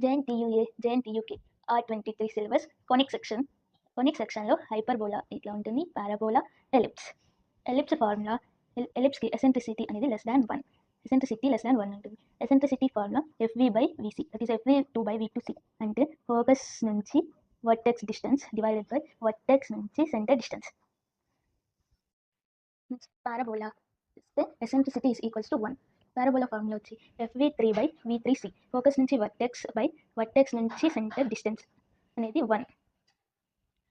JNTUA, JNTUK R23 syllabus conic సెక్షన్లో hyperbola ఇట్లా ఉంటుంది, పారాబోలా, ఎలిప్స్. ఎలిప్స్ ఫార్ములా, ఎలిప్స్కి ఎసెంట్రిసిటీ అనేది (1). ఎసెంట్రిసిటీ (1) ఉంటుంది. Eccentricity formula FV/VC, that is FV2/V2C అంటే ఫోకస్ నుంచి vertex distance divided by vertex నుంచి సెంటర్ డిస్టెన్స్. పారాబోలా ఇస్తే eccentricity is equals to 1. Parabola formula వచ్చి FV3/V3C, ఫోకస్ నుంచి వర్టెక్స్ బై వర్టెక్స్ నుంచి సెంటర్ డిస్టెన్స్ అనేది 1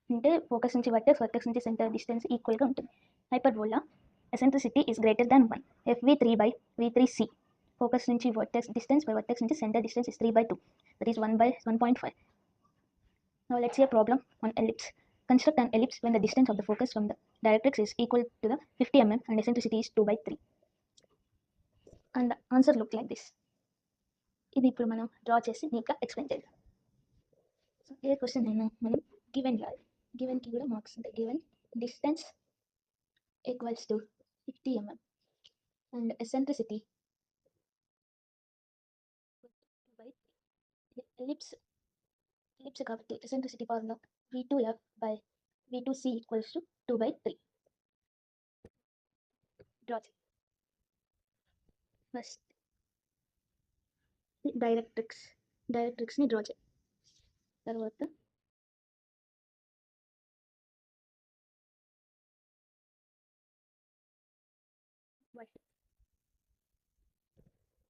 అంటే ఫోకస్ నుంచి వర్టెక్స్ నుంచి సెంటర్ డిస్టెన్స్ ఈక్వల్గా ఉంటుంది. Hyperbola eccentricity is greater than 1, FV3/V3C, focus నుంచి వర్టెక్స్ డిస్టెన్స్ బై వర్టెక్స్ నుంచి centre distance is 3/2, that is 1/1.5. Now let's see a problem on ellipse. Construct an ellipse when the distance of the focus from the directrix is equal to the 50 mm and eccentricity is 2/3. And the answer look like this. ఇది ఇప్పుడు మనం draw చేసి నీట్గా explain చేయాలి. So ఏ question అయినా మనం given రాయాలి. గివెన్కి కూడా మార్క్స్ ఉంటాయి. Given distance equals to 50 mm and eccentricity ellipse కాబట్టి eccentricity formula V2F/V2C equals to 2/3. Draw చేయాలి. ఫస్ట్ డైరెక్ట్రిక్స్ని డ్రా చేయాలి. తర్వాత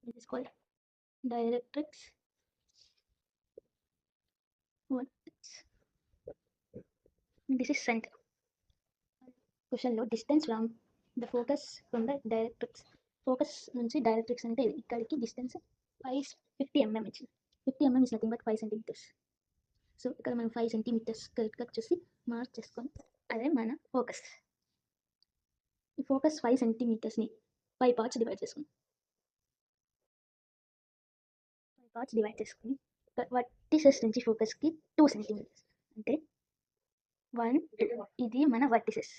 this is called directrix. This is center. క్వశ్చన్లో distance from the focus from the directrix, focus నుంచి directrix అంటే ఇక్కడికి distance 50 mm ఇచ్చింది. 50 mm is nothing but 5 cm. So ఇక్కడ మనం 5 cm కరెక్ట్గా చూసి మార్క్ చేసుకొని అదే మన ఫోకస్. ఈ ఫోకస్ 5 cm 5 పార్ట్స్ డివైడ్ చేసుకుని వర్టిసెస్ నుంచి ఫోకస్కి 2 cm అంటే 1 2, ఇది మన వర్టిసెస్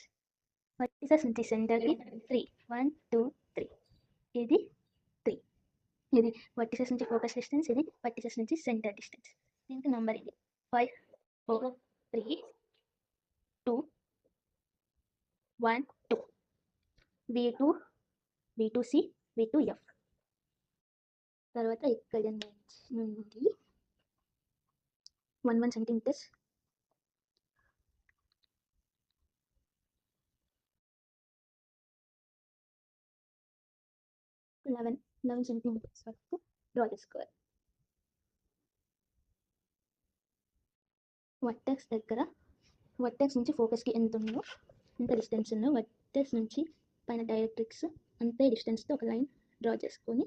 నుంచి సెంటర్కి 3, 1 2 3, ఇది 3, ఇది వర్టిసెస్ నుంచి ఫోకస్ డిస్టెన్స్, ఇది వర్టిసెస్ నుంచి సెంటర్ డిస్టెన్స్. దీనికి నంబర్ ఇది 5 4 3 2 1 2, V2 V2C V2F. తర్వాత ఇక్కడ నుండి 1 cm 11 cm వరకు డ్రా చేసుకోవాలి. వర్టెక్స్ నుంచి ఫోకస్కి ఎంత ఉందో, ఎంత డిస్టెన్స్ ఉందో వర్టెక్స్ నుంచి పైన డైరెక్ట్రిక్స్ అంతే డిస్టెన్స్తో ఒక లైన్ డ్రా చేసుకొని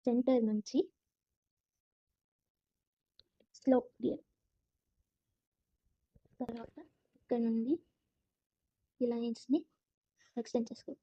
సెంటర్ నుంచి స్లోప్ గీయాలి. తర్వాత ఇక్కడ నుండి ఈ లైన్స్ని ఎక్స్టెండ్ చేసుకోవాలి.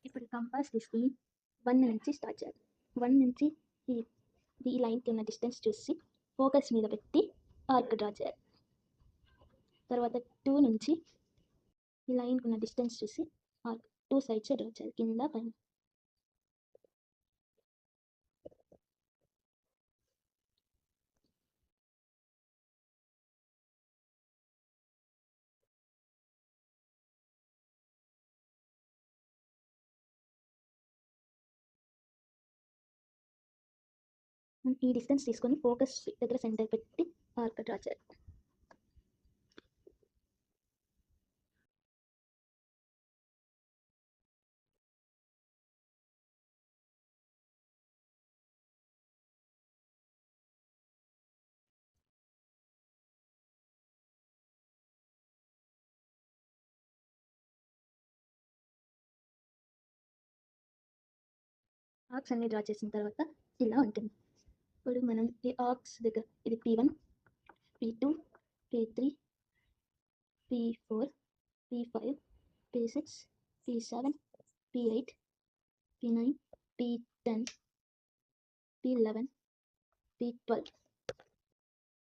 ఇప్పుడు కంపాస్ తీసుకుని 1 నుంచి స్టార్ట్ చేయాలి. 1 నుంచి ఈ లైన్కి ఉన్న డిస్టెన్స్ చూసి ఫోకస్ మీద పెట్టి ఆర్క్ డ్రా చేయాలి. తర్వాత 2 నుంచి ఈ లైన్కి ఉన్న డిస్టెన్స్ చూసి ఆర్క్ 2 సైడ్స్ డ్రా చేయాలి, కింద పైన. ఈ డిస్టెన్స్ తీసుకొని ఫోకస్ దగ్గర సెంటర్ పెట్టి ఆర్క్ డ్రా చేయాలి. ఆర్క్స్ అన్ని డ్రా చేసిన తర్వాత ఇలా ఉంటుంది. ఇప్పుడు మనం ఈ ఆర్క్స్ దగ్గర ఇది P1, P2, P3, P4, P5, P6, P7, P8, P9, P10, P11, P12.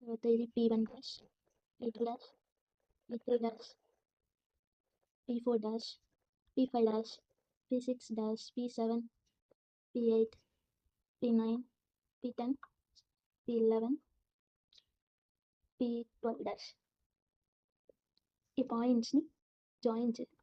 తర్వాత ఇది P1 dash, P2 dash, P3 dash, P4 dash, P5 dash, P6 dash, P7, P8, P9, P10, P11, P12 dash. ఈ పాయింట్స్ని join చేయాలి.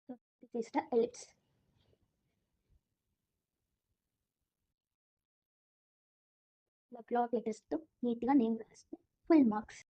So this is the ellipse. ఇలా black లెటర్స్తో నీట్గా name రాస్తే full marks.